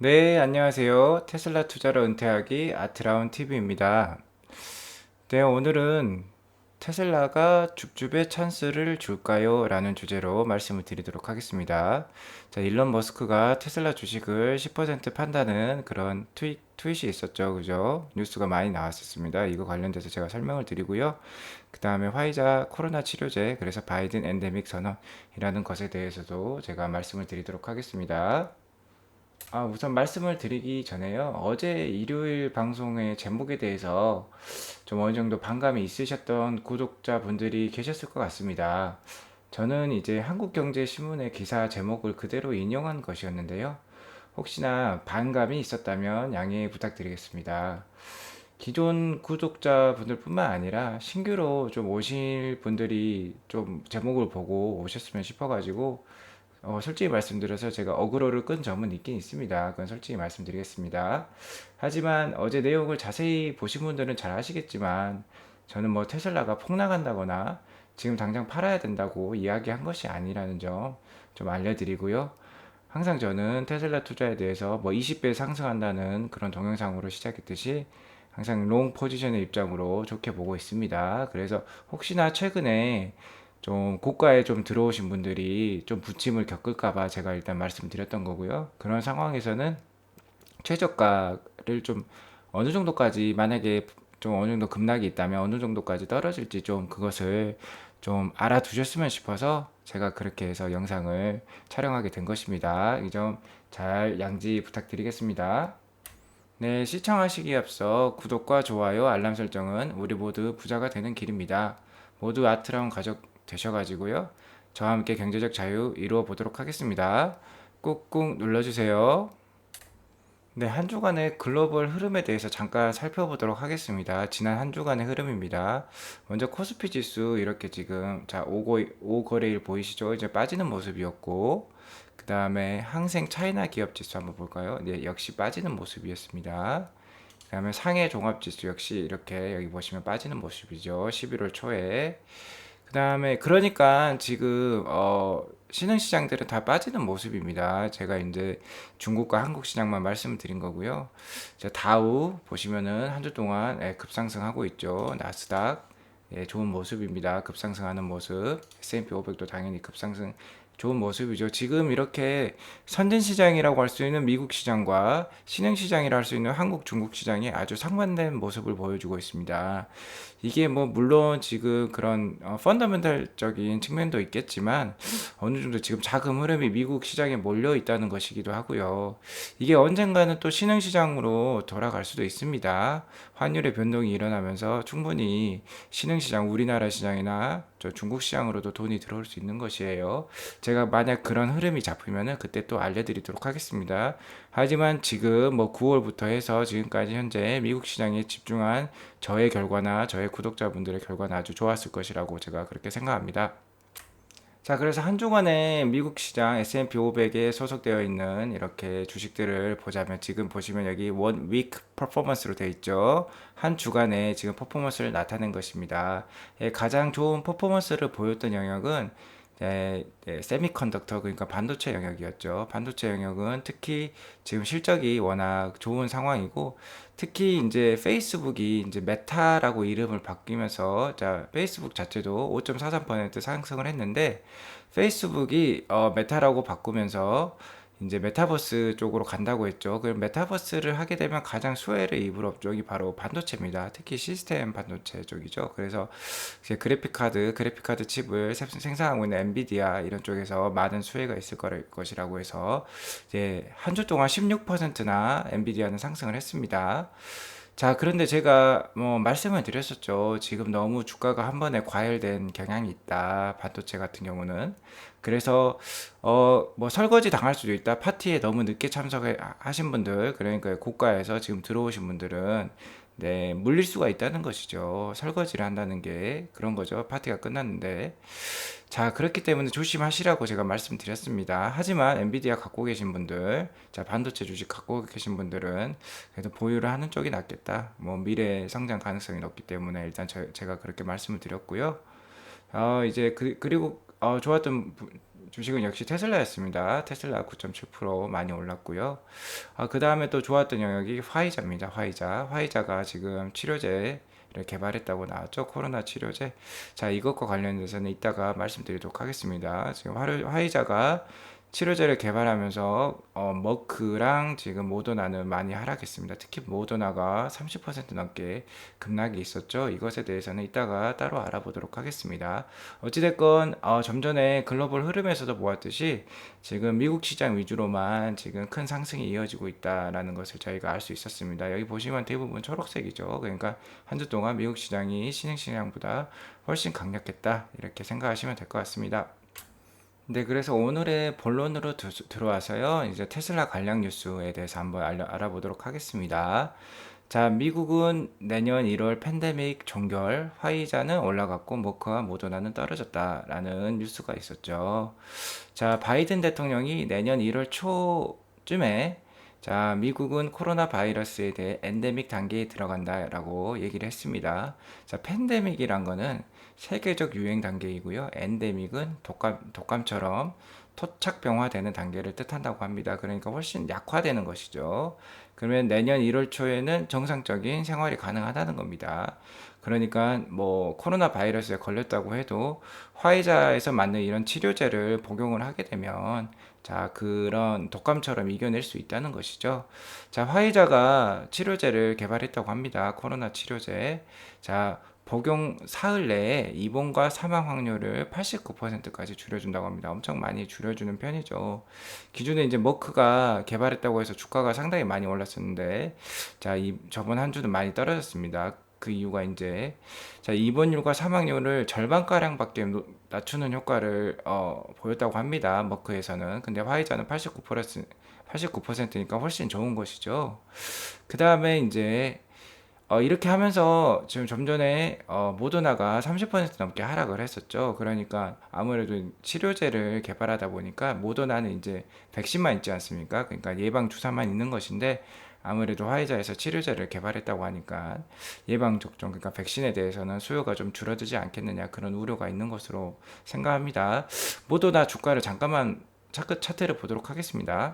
네, 안녕하세요. 테슬라 투자로 은퇴하기 아트라운 TV입니다. 네, 오늘은 테슬라가 줍줍의 찬스를 줄까요? 라는 주제로 말씀을 드리도록 하겠습니다. 자, 일론 머스크가 테슬라 주식을 10% 판다는 그런 트윗이 있었죠. 그죠? 뉴스가 많이 나왔었습니다. 이거 관련돼서 제가 설명을 드리고요. 그 다음에 화이자 코로나 치료제, 그래서 바이든 엔데믹 선언이라는 것에 대해서도 제가 말씀을 드리도록 하겠습니다. 우선 말씀을 드리기 전에요. 어제 일요일 방송의 제목에 대해서 좀 어느 정도 반감이 있으셨던 구독자분들이 계셨을 것 같습니다. 저는 이제 한국경제신문의 기사 제목을 그대로 인용한 것이었는데요. 혹시나 반감이 있었다면 양해 부탁드리겠습니다. 기존 구독자분들뿐만 아니라 신규로 좀 오실 분들이 좀 제목을 보고 오셨으면 싶어가지고 솔직히 말씀드려서 제가 어그로를 끈 점은 있긴 있습니다. 그건 솔직히 말씀드리겠습니다. 하지만 어제 내용을 자세히 보신 분들은 잘 아시겠지만 저는 뭐 테슬라가 폭락한다거나 지금 당장 팔아야 된다고 이야기한 것이 아니라는 점 좀 알려드리고요. 항상 저는 테슬라 투자에 대해서 뭐 20배 상승한다는 그런 동영상으로 시작했듯이 항상 롱 포지션의 입장으로 좋게 보고 있습니다. 그래서 혹시나 최근에 좀 고가에 좀 들어오신 분들이 좀 부침을 겪을까봐 제가 일단 말씀드렸던 거고요. 그런 상황에서는 최저가를 좀 어느 정도까지 만약에 좀 어느 정도 급락이 있다면 어느 정도까지 떨어질지 좀 그것을 좀 알아두셨으면 싶어서 제가 그렇게 해서 영상을 촬영하게 된 것입니다. 이 점 잘 양지 부탁드리겠습니다. 네, 시청하시기에 앞서 구독과 좋아요, 알람 설정은 우리 모두 부자가 되는 길입니다. 모두 아트라운 가족 되셔가지고요. 저와 함께 경제적 자유 이루어 보도록 하겠습니다. 꾹꾹 눌러주세요. 네, 한 주간의 글로벌 흐름에 대해서 잠깐 살펴보도록 하겠습니다. 지난 한 주간의 흐름입니다. 먼저 코스피 지수 이렇게 지금 자 5거래일 보이시죠? 이제 빠지는 모습이었고 그 다음에 항생 차이나 기업 지수 한번 볼까요? 네, 역시 빠지는 모습이었습니다. 그 다음에 상해 종합 지수 역시 이렇게 여기 보시면 빠지는 모습이죠. 11월 초에. 그 다음에 그러니까 지금 신흥시장들은 다 빠지는 모습입니다. 제가 이제 중국과 한국 시장만 말씀드린 거고요. 자, 다우 보시면은 한 주 동안 급상승하고 있죠. 나스닥 좋은 모습입니다. 급상승하는 모습. S&P 500도 당연히 급상승 좋은 모습이죠. 지금 이렇게 선진시장이라고 할 수 있는 미국 시장과 신흥시장이라 할 수 있는 한국, 중국 시장이 아주 상반된 모습을 보여주고 있습니다. 이게 뭐 물론 지금 그런 펀더멘탈적인 측면도 있겠지만 어느 정도 지금 자금 흐름이 미국 시장에 몰려 있다는 것이기도 하고요. 이게 언젠가는 또 신흥 시장으로 돌아갈 수도 있습니다. 환율의 변동이 일어나면서 충분히 신흥 시장, 우리나라 시장이나 저 중국 시장으로도 돈이 들어올 수 있는 것이에요. 제가 만약 그런 흐름이 잡히면은 그때 또 알려드리도록 하겠습니다. 하지만 지금 뭐 9월부터 해서 지금까지 현재 미국 시장에 집중한 저의 결과나 저의 구독자분들의 결과는 아주 좋았을 것이라고 제가 그렇게 생각합니다. 자, 그래서 한 주간의 미국 시장 S&P 500에 소속되어 있는 이렇게 주식들을 보자면 지금 보시면 여기 원 위크 퍼포먼스로 되어 있죠. 한 주간에 지금 퍼포먼스를 나타낸 것입니다. 가장 좋은 퍼포먼스를 보였던 영역은 세미컨덕터 그러니까 반도체 영역이었죠. 반도체 영역은 특히 지금 실적이 워낙 좋은 상황이고 특히 이제 페이스북이 이제 메타라고 이름을 바뀌면서 자 페이스북 자체도 5.43% 상승을 했는데 페이스북이 메타라고 바꾸면서 이제 메타버스 쪽으로 간다고 했죠. 그럼 메타버스를 하게 되면 가장 수혜를 입을 업종이 바로 반도체입니다. 특히 시스템 반도체 쪽이죠. 그래서 이제 그래픽카드 칩을 생산하고 있는 엔비디아 이런 쪽에서 많은 수혜가 있을 것이라고 해서 이제 한 주 동안 16%나 엔비디아는 상승을 했습니다. 자, 그런데 제가 뭐 말씀을 드렸었죠. 지금 너무 주가가 한 번에 과열된 경향이 있다. 반도체 같은 경우는. 그래서 뭐 설거지 당할 수도 있다. 파티에 너무 늦게 참석하신 분들, 그러니까 고가에서 지금 들어오신 분들은 네, 물릴 수가 있다는 것이죠. 설거지를 한다는 게 그런 거죠. 파티가 끝났는데. 자, 그렇기 때문에 조심하시라고 제가 말씀드렸습니다. 하지만 엔비디아 갖고 계신 분들, 자, 반도체 주식 갖고 계신 분들은 그래도 보유를 하는 쪽이 낫겠다. 뭐 미래 성장 가능성이 높기 때문에 일단 제가 그렇게 말씀을 드렸고요. 이제 그리고 좋았던 주식은 역시 테슬라였습니다. 테슬라 9.7% 많이 올랐고요. 그 다음에 또 좋았던 영역이 화이자입니다. 화이자가 지금 치료제를 개발했다고 나왔죠. 코로나 치료제. 자, 이것과 관련해서는 이따가 말씀드리도록 하겠습니다. 지금 화이자가 치료제를 개발하면서 머크랑 지금 모더나는 많이 하락했습니다. 특히 모더나가 30% 넘게 급락이 있었죠. 이것에 대해서는 이따가 따로 알아보도록 하겠습니다. 어찌됐건 좀 전에 글로벌 흐름에서도 보았듯이 지금 미국 시장 위주로만 지금 큰 상승이 이어지고 있다라는 것을 저희가 알 수 있었습니다. 여기 보시면 대부분 초록색이죠. 그러니까 한 주 동안 미국 시장이 신흥시장보다 훨씬 강력했다, 이렇게 생각하시면 될 것 같습니다. 네, 그래서 오늘의 본론으로 들어와서요, 이제 테슬라 관련 뉴스에 대해서 한번 알아보도록 하겠습니다. 자, 미국은 내년 1월 팬데믹 종결, 화이자는 올라갔고 머크와 모더나는 떨어졌다라는 뉴스가 있었죠. 자, 바이든 대통령이 내년 1월 초쯤에 자, 미국은 코로나 바이러스에 대해 엔데믹 단계에 들어간다라고 얘기를 했습니다. 자, 팬데믹이란 거는 세계적 유행 단계이고요. 엔데믹은 독감처럼 토착병화되는 단계를 뜻한다고 합니다. 그러니까 훨씬 약화되는 것이죠. 그러면 내년 1월 초에는 정상적인 생활이 가능하다는 겁니다. 그러니까 뭐 코로나 바이러스에 걸렸다고 해도 화이자에서 맞는 이런 치료제를 복용을 하게 되면 자, 그런 독감처럼 이겨낼 수 있다는 것이죠. 자, 화이자가 치료제를 개발했다고 합니다. 코로나 치료제. 자, 복용 사흘 내에 입원과 사망 확률을 89%까지 줄여준다고 합니다. 엄청 많이 줄여주는 편이죠. 기존에 이제 머크가 개발했다고 해서 주가가 상당히 많이 올랐었는데, 자, 저번 한 주도 많이 떨어졌습니다. 그 이유가 이제, 자, 입원율과 사망률을 절반가량밖에 낮추는 효과를 보였다고 합니다. 머크에서는. 근데 화이자는 89%니까 훨씬 좋은 것이죠. 그 다음에 이제 이렇게 하면서 지금 좀 전에 모더나가 30% 넘게 하락을 했었죠. 그러니까 아무래도 치료제를 개발하다 보니까 모더나는 이제 백신만 있지 않습니까? 그러니까 예방 주사만 있는 것인데 아무래도 화이자에서 치료제를 개발했다고 하니까 예방 접종, 그러니까 백신에 대해서는 수요가 좀 줄어들지 않겠느냐, 그런 우려가 있는 것으로 생각합니다. 모더나 주가를 잠깐만 차트를 보도록 하겠습니다.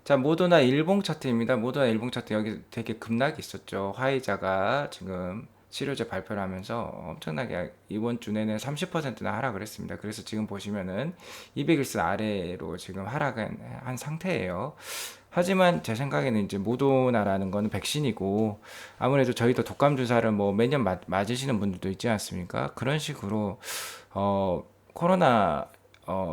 자, 모더나 일봉 차트입니다. 모더나 일봉 차트 여기 되게 급락이 있었죠. 화이자가 지금 치료제 발표를 하면서 엄청나게 이번 주 내내 30%나 하락을 했습니다. 그래서 지금 보시면은 200일선 아래로 지금 하락한 상태예요. 하지만 제 생각에는 이제 모더나라는 거는 백신이고 아무래도 저희도 독감 주사를 뭐 매년 맞으시는 분들도 있지 않습니까? 그런 식으로 코로나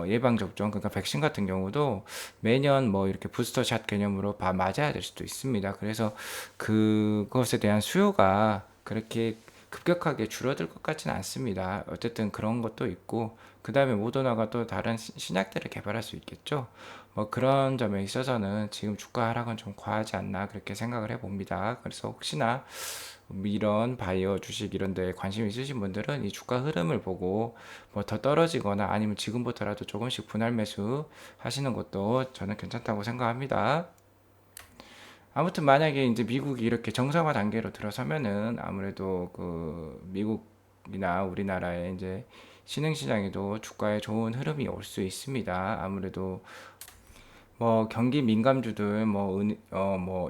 예방 접종, 그러니까 백신 같은 경우도 매년 뭐 이렇게 부스터샷 개념으로 맞아야 될 수도 있습니다. 그래서 그것에 대한 수요가 그렇게 급격하게 줄어들 것 같지는 않습니다. 어쨌든 그런 것도 있고, 그 다음에 모더나가 또 다른 신약들을 개발할 수 있겠죠. 뭐 그런 점에 있어서는 지금 주가 하락은 좀 과하지 않나, 그렇게 생각을 해봅니다. 그래서 혹시나 이런 바이오 주식 이런 데 관심 있으신 분들은 이 주가 흐름을 보고 뭐 더 떨어지거나 아니면 지금부터라도 조금씩 분할 매수 하시는 것도 저는 괜찮다고 생각합니다. 아무튼 만약에 이제 미국이 이렇게 정상화 단계로 들어서면은 아무래도 그 미국이나 우리나라의 이제 신흥시장에도 주가에 좋은 흐름이 올 수 있습니다. 아무래도 뭐 경기 민감주들 뭐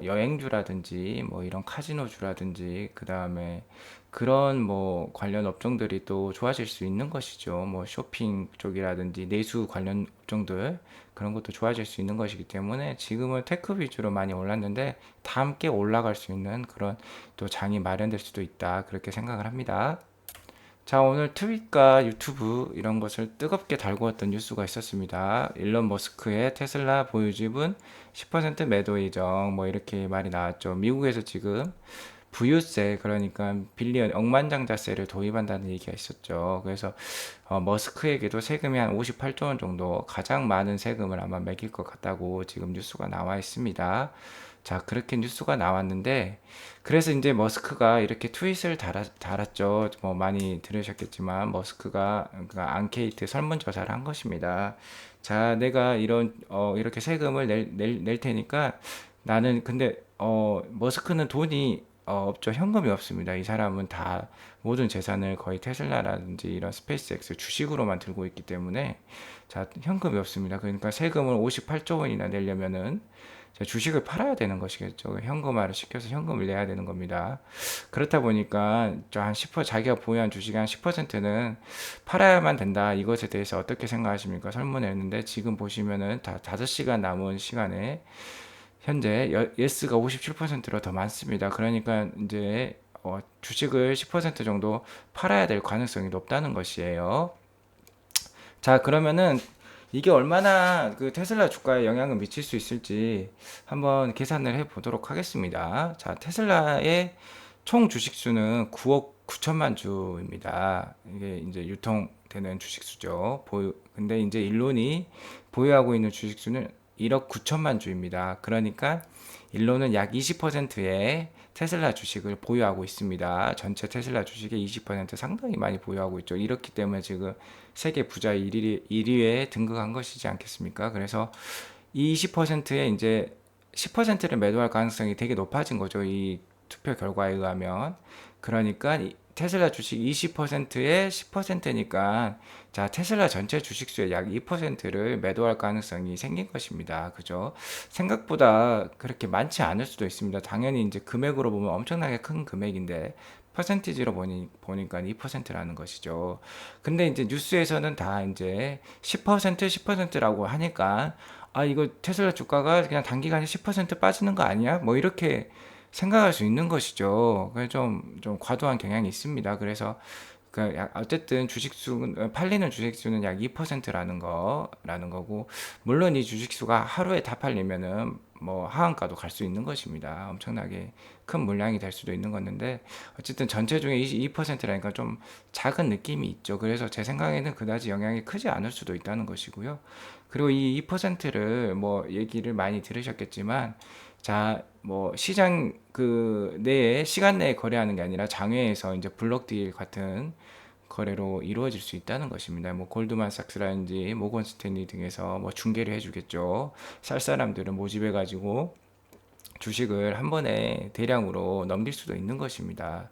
여행주라든지 뭐 이런 카지노주라든지 그 다음에 그런 뭐 관련 업종들이 또 좋아질 수 있는 것이죠. 뭐 쇼핑 쪽이라든지 내수 관련 업종들, 그런 것도 좋아질 수 있는 것이기 때문에 지금은 테크 위주로 많이 올랐는데 다 함께 올라갈 수 있는 그런 또 장이 마련될 수도 있다, 그렇게 생각을 합니다. 자, 오늘 트윗과 유튜브 이런 것을 뜨겁게 달구었던 뉴스가 있었습니다. 일론 머스크의 테슬라 보유지분 10% 매도 예정, 뭐 이렇게 말이 나왔죠. 미국에서 지금 부유세, 그러니까 빌리언 억만장자세를 도입한다는 얘기가 있었죠. 그래서 머스크에게도 세금이 한 58조 원 정도, 가장 많은 세금을 아마 매길 것 같다고 지금 뉴스가 나와 있습니다. 자, 그렇게 뉴스가 나왔는데, 그래서 이제 머스크가 이렇게 트윗을 달았죠. 뭐 많이 들으셨겠지만, 머스크가 그 앙케이트 설문조사를 한 것입니다. 자, 내가 이렇게 세금을 낼 테니까 나는, 근데, 머스크는 돈이 없죠. 현금이 없습니다. 이 사람은 다 모든 재산을 거의 테슬라라든지 이런 스페이스X 주식으로만 들고 있기 때문에 자, 현금이 없습니다. 그러니까 세금을 58조 원이나 내려면은 주식을 팔아야 되는 것이겠죠. 현금화를 시켜서 현금을 내야 되는 겁니다. 그렇다 보니까 한10% 자기가 보유한 주식의 한 10%는 팔아야만 된다. 이것에 대해서 어떻게 생각하십니까? 설문을 했는데 지금 보시면은 다 5시간 남은 시간에 현재 예스가 57%로 더 많습니다. 그러니까 이제 주식을 10% 정도 팔아야 될 가능성이 높다는 것이에요. 자, 그러면은 이게 얼마나 그 테슬라 주가에 영향을 미칠 수 있을지 한번 계산을 해 보도록 하겠습니다. 자, 테슬라의 총 주식 수는 9억 9천만 주입니다. 이게 이제 유통되는 주식 수죠. 근데 이제 일론이 보유하고 있는 주식 수는 1억 9천만 주입니다. 그러니까 일론은 약 20%의 테슬라 주식을 보유하고 있습니다. 전체 테슬라 주식의 20% 상당히 많이 보유하고 있죠. 이렇기 때문에 지금 세계 부자 1위에 등극한 것이지 않겠습니까? 그래서 이 20%에 이제 10%를 매도할 가능성이 되게 높아진 거죠. 이 투표 결과에 의하면. 그러니까 테슬라 주식 20%에 10%니까 자, 테슬라 전체 주식수의 약 2%를 매도할 가능성이 생긴 것입니다. 그죠? 생각보다 그렇게 많지 않을 수도 있습니다. 당연히 이제 금액으로 보면 엄청나게 큰 금액인데 퍼센티지로 보니까 2%라는 것이죠. 근데 이제 뉴스에서는 다 이제 10%, 10%라고 하니까 아, 이거 테슬라 주가가 그냥 단기간에 10% 빠지는 거 아니야? 뭐 이렇게 생각할 수 있는 것이죠. 그래서 좀 과도한 경향이 있습니다. 그래서 어쨌든 팔리는 주식수는 약 2%라는 거고, 물론 이 주식수가 하루에 다 팔리면은 뭐 하한가도 갈 수 있는 것입니다. 엄청나게 큰 물량이 될 수도 있는 건데, 어쨌든 전체 중에 2%라니까 좀 작은 느낌이 있죠. 그래서 제 생각에는 그다지 영향이 크지 않을 수도 있다는 것이고요. 그리고 이 2%를 뭐 얘기를 많이 들으셨겠지만, 자, 뭐 시장 그 내에 시간 내에 거래하는 게 아니라 장외에서 이제 블록 딜 같은 거래로 이루어질 수 있다는 것입니다. 뭐 골드만삭스라든지 모건 스탠리 등에서 뭐 중개를 해주겠죠. 살 사람들은 모집해 가지고 주식을 한 번에 대량으로 넘길 수도 있는 것입니다.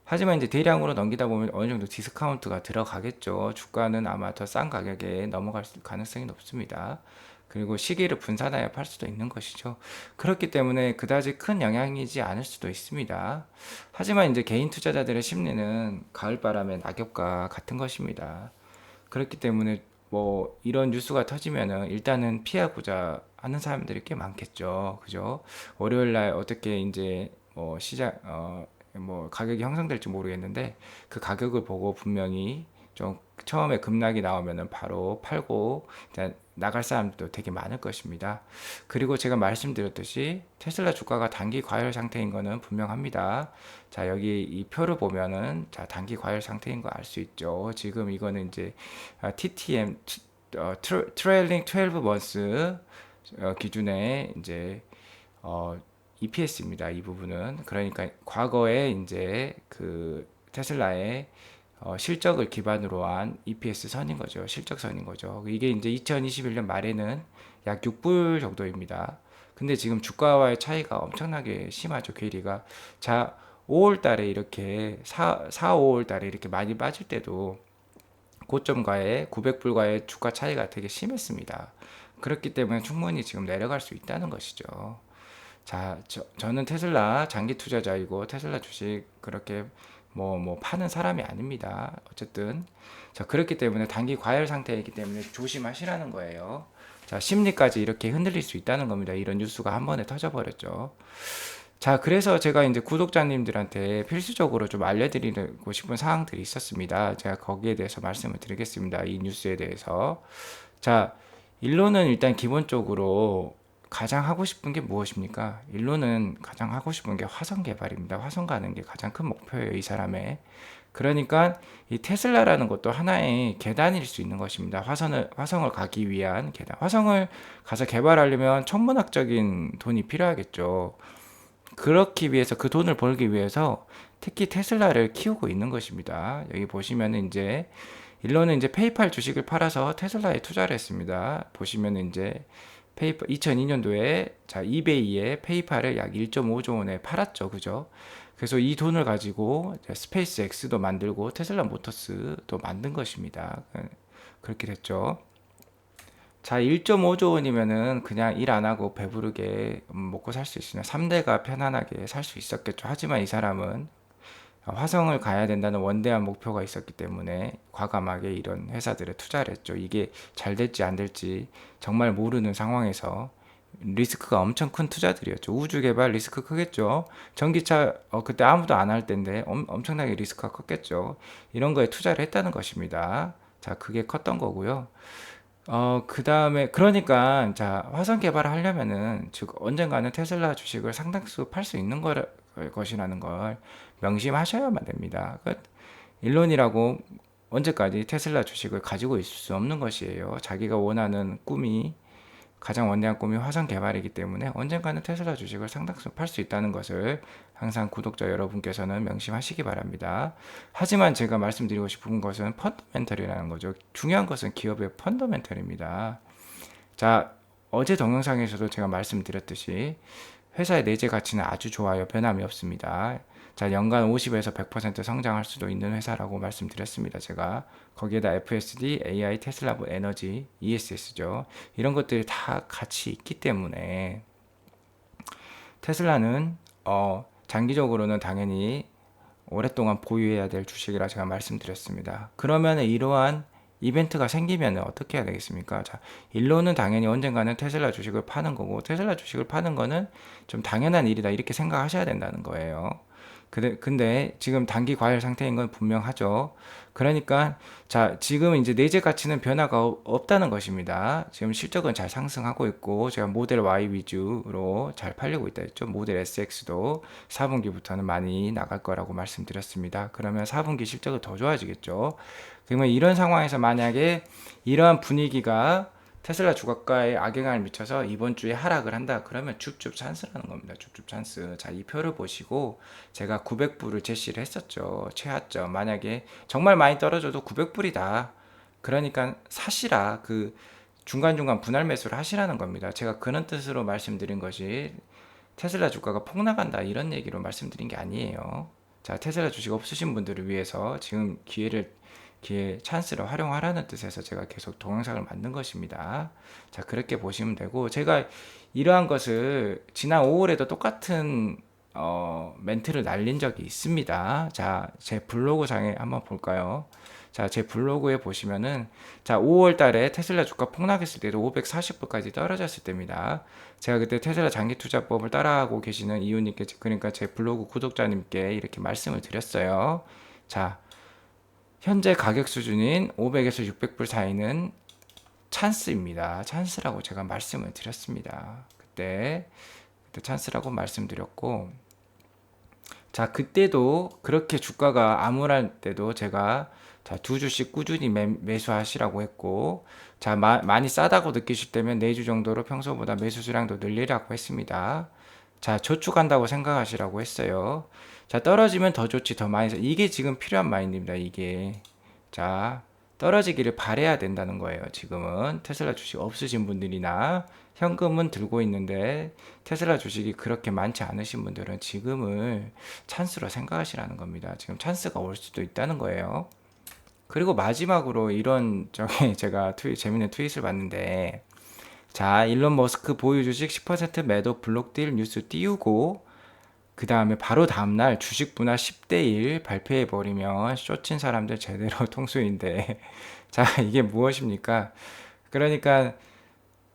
하지만 이제 대량으로 넘기다 보면 어느 정도 디스카운트가 들어가겠죠. 주가는 아마 더 싼 가격에 넘어갈 가능성이 높습니다. 그리고 시기를 분산하여 팔 수도 있는 것이죠. 그렇기 때문에 그다지 큰 영향이지 않을 수도 있습니다. 하지만 이제 개인 투자자들의 심리는 가을바람의 낙엽과 같은 것입니다. 그렇기 때문에 뭐 이런 뉴스가 터지면은 일단은 피하고자 하는 사람들이 꽤 많겠죠. 그죠? 월요일 날 어떻게 이제 뭐 뭐 가격이 형성될지 모르겠는데 그 가격을 보고 분명히 좀 처음에 급락이 나오면은 바로 팔고 일단 나갈 사람도 되게 많을 것입니다. 그리고 제가 말씀드렸듯이 테슬라 주가가 단기 과열 상태인 거는 분명합니다. 자, 여기 이 표를 보면은 자, 단기 과열 상태인 거 알 수 있죠. 지금 이거는 이제 TTM 트레일링 12 months 기준의 이제 EPS입니다. 이 부분은 그러니까 과거에 이제 그 테슬라의 실적을 기반으로 한 EPS 선인 거죠. 실적선인 거죠. 이게 이제 2021년 말에는 약 6불 정도입니다. 근데 지금 주가와의 차이가 엄청나게 심하죠. 괴리가. 자, 5월 달에 이렇게 5월 달에 이렇게 많이 빠질 때도 고점과의 900불과의 주가 차이가 되게 심했습니다. 그렇기 때문에 충분히 지금 내려갈 수 있다는 것이죠. 자, 저는 테슬라 장기 투자자이고 테슬라 주식 그렇게 뭐 파는 사람이 아닙니다. 어쨌든 자, 그렇기 때문에 단기 과열 상태이기 때문에 조심하시라는 거예요. 자, 심리까지 이렇게 흔들릴 수 있다는 겁니다. 이런 뉴스가 한 번에 터져버렸죠. 자, 그래서 제가 이제 구독자님들한테 필수적으로 좀 알려드리고 싶은 사항들이 있었습니다. 제가 거기에 대해서 말씀을 드리겠습니다. 이 뉴스에 대해서. 자, 일론은 일단 기본적으로 가장 하고 싶은 게 무엇입니까? 일론은 가장 하고 싶은 게 화성 개발입니다. 화성 가는 게 가장 큰 목표예요, 이 사람의. 그러니까 이 테슬라라는 것도 하나의 계단일 수 있는 것입니다. 화성을 가기 위한 계단. 화성을 가서 개발하려면 천문학적인 돈이 필요하겠죠. 그렇기 위해서 그 돈을 벌기 위해서 특히 테슬라를 키우고 있는 것입니다. 여기 보시면은 이제 일론은 이제 페이팔 주식을 팔아서 테슬라에 투자를 했습니다. 보시면은 이제 페이팔 2002년도에 자 이베이에 페이팔을 약 1.5조 원에 팔았죠, 그죠? 그래서 이 돈을 가지고 스페이스 X도 만들고 테슬라 모터스도 만든 것입니다. 그렇게 됐죠. 자, 1.5조 원이면은 그냥 일 안 하고 배부르게 먹고 살 수 있으면 3대가 편안하게 살 수 있었겠죠. 하지만 이 사람은 화성을 가야 된다는 원대한 목표가 있었기 때문에 과감하게 이런 회사들에 투자를 했죠. 이게 잘 될지 안 될지 정말 모르는 상황에서 리스크가 엄청 큰 투자들이었죠. 우주 개발 리스크 크겠죠. 전기차 그때 아무도 안 할 때인데 엄청나게 리스크가 컸겠죠. 이런 거에 투자를 했다는 것입니다. 자, 그게 컸던 거고요. 그 다음에, 그러니까, 자, 화성 개발을 하려면은, 즉, 언젠가는 테슬라 주식을 상당수 팔 수 있는 것이라는 걸 명심하셔야만 됩니다. 일론이라고 언제까지 테슬라 주식을 가지고 있을 수 없는 것이에요. 자기가 원하는 꿈이 가장 원대한 꿈이 화성 개발이기 때문에 언젠가는 테슬라 주식을 상당수 팔 수 있다는 것을 항상 구독자 여러분께서는 명심하시기 바랍니다. 하지만 제가 말씀드리고 싶은 것은 펀더멘털이라는 거죠. 중요한 것은 기업의 펀더멘털입니다. 자, 어제 동영상에서도 제가 말씀드렸듯이 회사의 내재 가치는 아주 좋아요. 변함이 없습니다. 자, 연간 50에서 100% 성장할 수도 있는 회사라고 말씀드렸습니다. 제가 거기에다 FSD, AI, 테슬라, 에너지, ESS죠. 이런 것들이 다 같이 있기 때문에 테슬라는 장기적으로는 당연히 오랫동안 보유해야 될 주식이라 제가 말씀드렸습니다. 그러면 이러한 이벤트가 생기면 어떻게 해야 되겠습니까? 자, 일론은 당연히 언젠가는 테슬라 주식을 파는 거고, 테슬라 주식을 파는 거는 좀 당연한 일이다, 이렇게 생각하셔야 된다는 거예요. 근데 지금 단기 과열 상태인 건 분명하죠. 그러니까 자, 지금 이제 내재 가치는 변화가 없다는 것입니다. 지금 실적은 잘 상승하고 있고 제가 모델 Y 위주로 잘 팔리고 있다 했죠. 모델 SX도 4분기부터는 많이 나갈 거라고 말씀드렸습니다. 그러면 4분기 실적은 더 좋아지겠죠. 그러면 이런 상황에서 만약에 이러한 분위기가 테슬라 주가가에 악영향을 미쳐서 이번 주에 하락을 한다. 그러면 줍줍 찬스라는 겁니다. 줍줍 찬스. 자, 이 표를 보시고 제가 900불을 제시를 했었죠. 최하점. 만약에 정말 많이 떨어져도 900불이다. 그러니까 사시라. 그 중간중간 분할 매수를 하시라는 겁니다. 제가 그런 뜻으로 말씀드린 것이 테슬라 주가가 폭락한다, 이런 얘기로 말씀드린 게 아니에요. 자, 테슬라 주식 없으신 분들을 위해서 지금 기회, 찬스를 활용하라는 뜻에서 제가 계속 동영상을 만든 것입니다. 자, 그렇게 보시면 되고, 제가 이러한 것을 지난 5월에도 똑같은 멘트를 날린 적이 있습니다. 자, 제 블로그 상에 한번 볼까요? 자, 제 블로그에 보시면은, 자, 5월 달에 테슬라 주가 폭락했을 때도 540불까지 떨어졌을 때입니다. 제가 그때 테슬라 장기 투자법을 따라하고 계시는 이유님께, 그러니까 제 블로그 구독자님께 이렇게 말씀을 드렸어요. 자, 현재 가격 수준인 500에서 600불 사이는 찬스입니다. 찬스라고 제가 말씀을 드렸습니다. 그때 찬스라고 말씀드렸고, 자, 그때도 그렇게 주가가 암울할 때도 제가 자, 두 주씩 꾸준히 매수하시라고 했고, 자, 많이 싸다고 느끼실 때면 4주 정도로 평소보다 매수 수량도 늘리라고 했습니다. 자, 저축한다고 생각하시라고 했어요. 자, 떨어지면 더 좋지, 더 많이 이게 지금 필요한 마인드입니다, 이게. 자, 떨어지기를 바래야 된다는 거예요. 지금은 테슬라 주식 없으신 분들이나 현금은 들고 있는데 테슬라 주식이 그렇게 많지 않으신 분들은 지금을 찬스로 생각하시라는 겁니다. 지금 찬스가 올 수도 있다는 거예요. 그리고 마지막으로 이런 제가 재밌는 트윗을 봤는데, 자, 일론 머스크 보유 주식 10% 매도 블록딜 뉴스 띄우고, 그 다음에 바로 다음날 주식 분할 10대 1 발표해버리면 쇼친 사람들 제대로 통수인데, 자, 이게 무엇입니까? 그러니까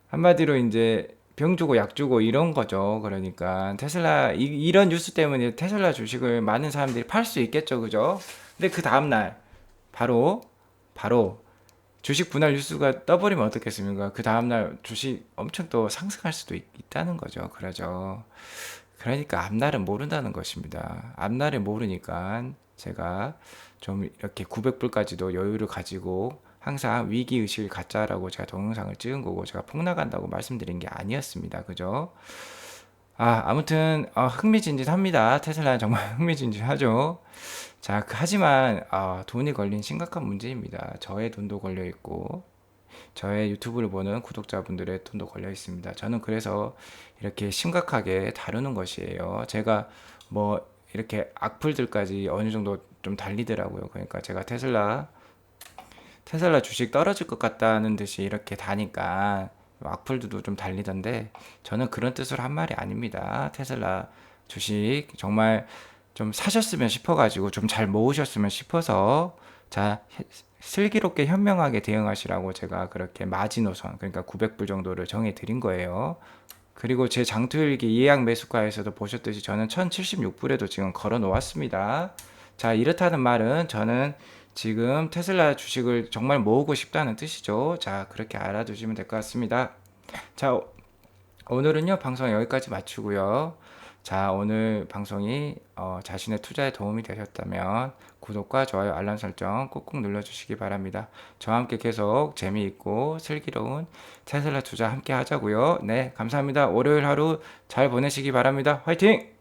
한마디로 이제 병 주고 약 주고 이런 거죠. 그러니까 테슬라 이런 뉴스 때문에 테슬라 주식을 많은 사람들이 팔 수 있겠죠, 그죠? 근데 그 다음날 바로 주식 분할 뉴스가 떠버리면 어떻겠습니까? 그 다음날 주식 엄청 또 상승할 수도 있다는 거죠. 그러죠. 그러니까 앞날은 모른다는 것입니다. 앞날을 모르니까 제가 좀 이렇게 900불까지도 여유를 가지고 항상 위기의식을 갖자라고 제가 동영상을 찍은 거고, 제가 폭락한다고 말씀드린 게 아니었습니다. 그죠? 아무튼 흥미진진합니다. 테슬라는 정말 흥미진진하죠. 자, 하지만 돈이 걸린 심각한 문제입니다. 저의 돈도 걸려 있고, 저의 유튜브를 보는 구독자분들의 돈도 걸려 있습니다. 저는 그래서 이렇게 심각하게 다루는 것이에요. 제가 뭐 이렇게 악플들까지 어느 정도 좀 달리더라고요. 그러니까 제가 테슬라 주식 떨어질 것 같다는 듯이 이렇게 다니까 악플들도 좀 달리던데, 저는 그런 뜻으로 한 말이 아닙니다. 테슬라 주식 정말 좀 사셨으면 싶어가지고 좀 잘 모으셨으면 싶어서, 자, 슬기롭게 현명하게 대응하시라고 제가 그렇게 마지노선, 그러니까 900불 정도를 정해 드린 거예요. 그리고 제 장투일기 예약 매수가에서도 보셨듯이 저는 1076불에도 지금 걸어 놓았습니다. 자, 이렇다는 말은 저는 지금 테슬라 주식을 정말 모으고 싶다는 뜻이죠. 자, 그렇게 알아두시면 될 것 같습니다. 자, 오늘은요, 방송 여기까지 마치고요. 자, 오늘 방송이 자신의 투자에 도움이 되셨다면 구독과 좋아요, 알람 설정 꾹꾹 눌러주시기 바랍니다. 저와 함께 계속 재미있고 슬기로운 테슬라 투자 함께 하자고요. 네, 감사합니다. 월요일 하루 잘 보내시기 바랍니다. 화이팅!